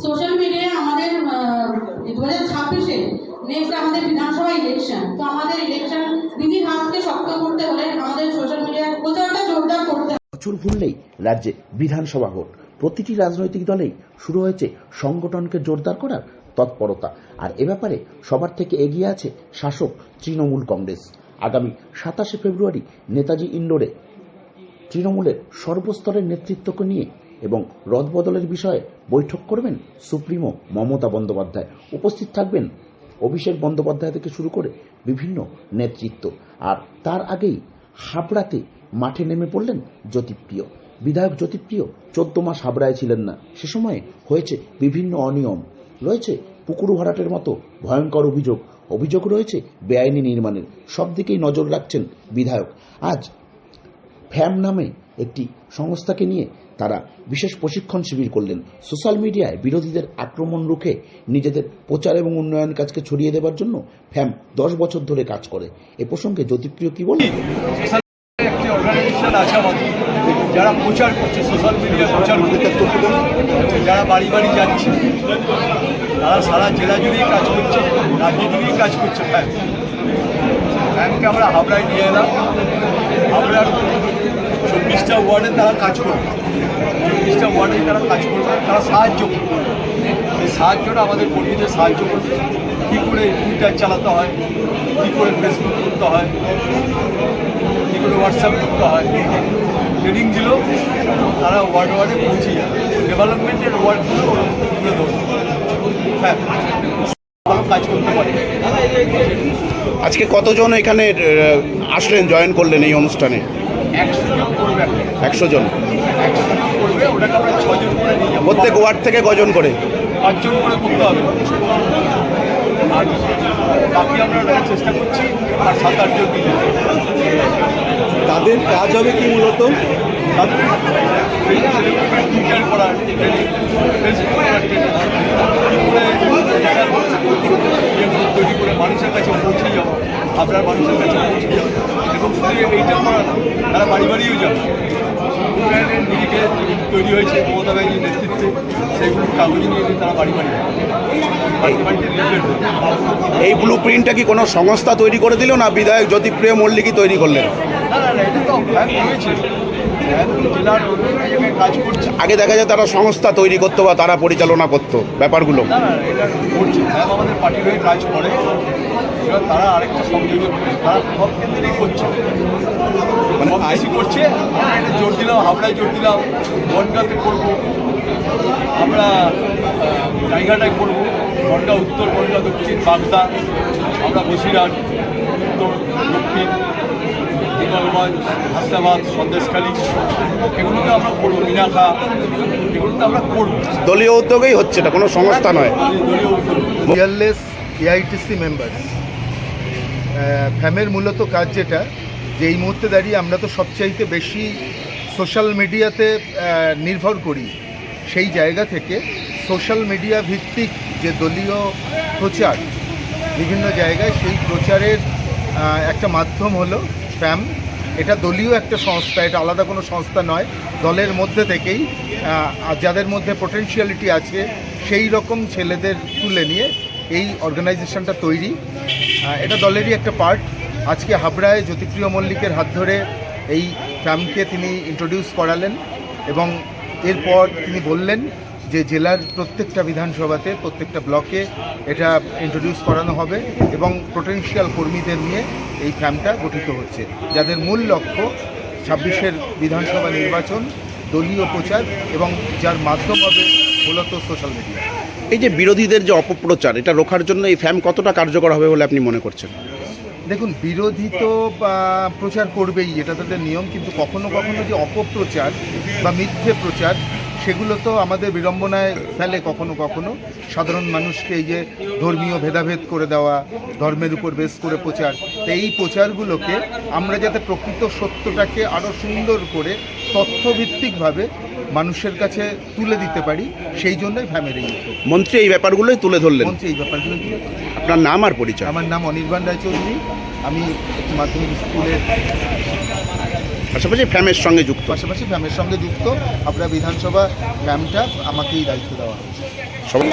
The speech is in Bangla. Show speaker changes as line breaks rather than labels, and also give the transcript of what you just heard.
সোশ্যাল মিডিয়ায় আমাদের 2026-এ নেক্সট আমাদের বিধানসভা ইলেকশন, তো আমাদের ইলেকশন বিধির হাতকে শক্ত করতে হলে আমাদের সোশ্যাল মিডিয়ায় প্রচারটা জোরদার করতে হবে।
বছর ঘুরলেই রাজ্যে বিধানসভা ভোট, প্রতিটি রাজনৈতিক দলেই শুরু হয়েছে সংগঠনকে জোরদার করার তৎপরতা। আর এ ব্যাপারে সবার থেকে এগিয়ে আছে শাসক তৃণমূল কংগ্রেস। আগামী 27শে ফেব্রুয়ারি নেতাজি ইন্ডোরে তৃণমূলের সর্বস্তরের নেতৃত্বকে নিয়ে এবং রদবদলের বিষয়ে বৈঠক করবেন সুপ্রিমো মমতা বন্দ্যোপাধ্যায়। উপস্থিত থাকবেন অভিষেক বন্দ্যোপাধ্যায় থেকে শুরু করে বিভিন্ন নেতৃত্ব। আর তার আগেই হাবড়াতে মাঠে নেমে পড়লেন জ্যোতিপ্রিয়। বিধায়ক জ্যোতিপ্রিয় 14 মাস হাবড়ায় ছিলেন না। সে সময়ে হয়েছে বিভিন্ন অনিয়ম, রয়েছে পুকুর ভরাটের মতো ভয়ঙ্কর অভিযোগ রয়েছে বেআইনি নির্মাণের। সব দিকেই নজর রাখছেন বিধায়ক। আজ ফ্যাম নামে একটি সংস্থাকে নিয়ে তারা বিশেষ প্রশিক্ষণ শিবির করলেন। সোশ্যাল মিডিয়ায় বিরোধীদের আক্রমণ রুখে নিজেদের প্রচার এবং উন্নয়ন কাজকে ছড়িয়ে দেওয়ার জন্য ফ্যাম 10 বছর ধরে কাজ করে। এ প্রসঙ্গে জ্যোতিপ্রিয় কি বলেন?
একটি অর্গানাইজেশন আছে আমাদের, যারা প্রচার করছে, সোশ্যাল মিডিয়ায় প্রচার করছে, যারা বাড়ি বাড়ি যাচ্ছে, তারা সারা জেলা জুড়েই কাজ করছে, রাজ্য জুড়েই কাজ করছে। ফ্যানকে আমরা হাবড়ায় নিয়ে এলাম। হাবড়ার 24টা ওয়ার্ডে তারা কাজ করবে, 24টা ওয়ার্ডেই তারা কাজ করবে, তারা সাহায্য করবে। এই সাহায্যটা আমাদের কর্মীদের সাহায্য করবে, কী করে টুইটার চালাতে হয়, কী করে ফেসবুক করতে হয়, কী করে হোয়াটসঅ্যাপ করতে হয়, ট্রেনিং দিল। তারা ওয়ার্ডে পৌঁছে যায়, ডেভেলপমেন্টের ওয়ার্ডগুলো তুলে ধরবে। হ্যাঁ, ভালো কাজ করতে পারে।
আজকে কতজন এখানে আসলেন, জয়েন করলেন এই অনুষ্ঠানে?
100 জন করবে,
100 জন
100 জন করবে। ওটাকে আমরা 6 জন করে নিয়ে যাবো।
প্রত্যেক ওয়ার্ড থেকে কজন করে?
5 জন করে করতে হবে। আর বাকি আমরা ওটাকে চেষ্টা করছি, আর 7-8 জন নিয়ে যাবো।
তাদের কাজ হবে কি মূলত?
তাদের টুইটার করার ট্রেনিং, ফেসবুক করার ট্রেনিং, তৈরি করে মানুষের কাছে পৌঁছে যাবো, আপনার মানুষের কাছে পৌঁছে যাবো। এবং শুধু এইটা করা না, তারা বাড়ি বাড়িও যাবে। উন্নয়নের দিকে তৈরি হয়েছে মমতা ব্যানার্জির নেতৃত্বে, সেগুলো কাগজ নিয়ে তারা বাড়ি বাড়িতে লিফলেট দেবে।
এই ব্লু প্রিন্টটা কি কোনো সংস্থা তৈরি করে দিল, না বিধায়ক জ্যোতিপ্রিয় মল্লিকই তৈরি করলেন?
না, এটা তো ফ্যান রয়েছে, জেলার অন্য জায়গায় কাজ করছে।
আগে দেখা যায় তারা সংস্থা তৈরি করতো বা তারা পরিচালনা করতো ব্যাপারগুলো।
না, এটা করছে, ফ্যান আমাদের পার্টির হয়ে কাজ করে। এবার তারা আরেকটা সংযোজন, তারা সব কেন্দ্রেই করছে, মানে আইসি করছে। আমরা এটা জোর দিলাম, হাবড়ায় জোর দিলাম, বনগাঁতে করবো, আমরা জায়গাটায় করবো, বনগাঁ উত্তর, বনগাঁ দক্ষিণ, বাগদা, আমরা বসিরহাট উত্তর, দক্ষিণ, হিঙ্গলগঞ্জ, হাসনাবাদ, সন্দেশখালী, এগুলোতে আমরা করবো, মিনাখা, এগুলোতে আমরা করবো।
দলীয় উদ্যোগেই হচ্ছে, এটা কোনো সংস্থা নয়।
দলীয় উদ্যোগ।
পিয়ারলেস এআইটিসি মেম্বার ফ্যামের মূলত কাজ যেটা, যে এই মুহূর্তে দাঁড়িয়ে আমরা তো সবচাইতে বেশি সোশ্যাল মিডিয়াতে নির্ভর করি। সেই জায়গা থেকে সোশ্যাল মিডিয়া ভিত্তিক যে দলীয় প্রচার বিভিন্ন জায়গায়, সেই প্রচারের একটা মাধ্যম হলো ফ্যাম। এটা দলীয় একটা সংস্থা, এটা আলাদা কোনো সংস্থা নয়। দলের মধ্যে থেকেই যাদের মধ্যে পোটেনশিয়ালিটি আছে সেই রকম ছেলেদের তুলে নিয়ে এই অর্গানাইজেশনটা তৈরি। এটা দলেরই একটা পার্ট। আজকে হাবড়ায় জ্যোতিপ্রিয় মল্লিকের হাত ধরে এই ফ্যামকে তিনি ইন্ট্রোডিউস করালেন এবং এরপর তিনি বললেন যে জেলার প্রত্যেকটা বিধানসভাতে, প্রত্যেকটা ব্লকে এটা ইন্ট্রোডিউস করানো হবে এবং পোটেনশিয়াল কর্মীদের নিয়ে এই ফ্যামটা গঠিত হচ্ছে, যাদের মূল লক্ষ্য 26-এর বিধানসভা নির্বাচন, দলীয় প্রচার এবং যার মাধ্যম হবে মূলত সোশ্যাল মিডিয়া।
এই যে বিরোধীদের যে অপপ্রচার, এটা রোখার জন্য এই ফ্যাম কতটা কার্যকর হবে বলে আপনি মনে করছেন?
দেখুন, বিরোধী তো প্রচার করবেই, এটা তাদের নিয়ম, কিন্তু কখনো কখনো যে অপপ্রচার বা মিথ্যে প্রচার, সেগুলো তো আমাদের বিড়ম্বনায় ফেলে কখনো কখনো। সাধারণ মানুষকে এই যে ধর্মীয় ভেদাভেদ করে দেওয়া, ধর্মের উপর বেস করে প্রচার, তো এই প্রচারগুলোকে আমরা যাতে প্রকৃত সত্যটাকে আরও সুন্দর করে তথ্যভিত্তিকভাবে মানুষের কাছে তুলে দিতে পারি, সেই জন্যই ফ্যামের এই উদ্যোগ।
মন্ত্রী এই ব্যাপারগুলোই তুলে ধরলেন।
মন্ত্রী এই ব্যাপারগুলো তুলে ধরলেন।
আপনার নাম আর পরিচয়?
আমার নাম অনির্বাণ রায়চৌধুরী, আমি একটি মাধ্যমিক স্কুলের
পাশাপাশি ফ্যামের সঙ্গে যুক্ত।
পাশাপাশি ফ্যামের সঙ্গে যুক্ত। আমরা বিধানসভা ফ্যামটা আমাকেই দায়িত্ব দেওয়া হয়েছে।
সবাই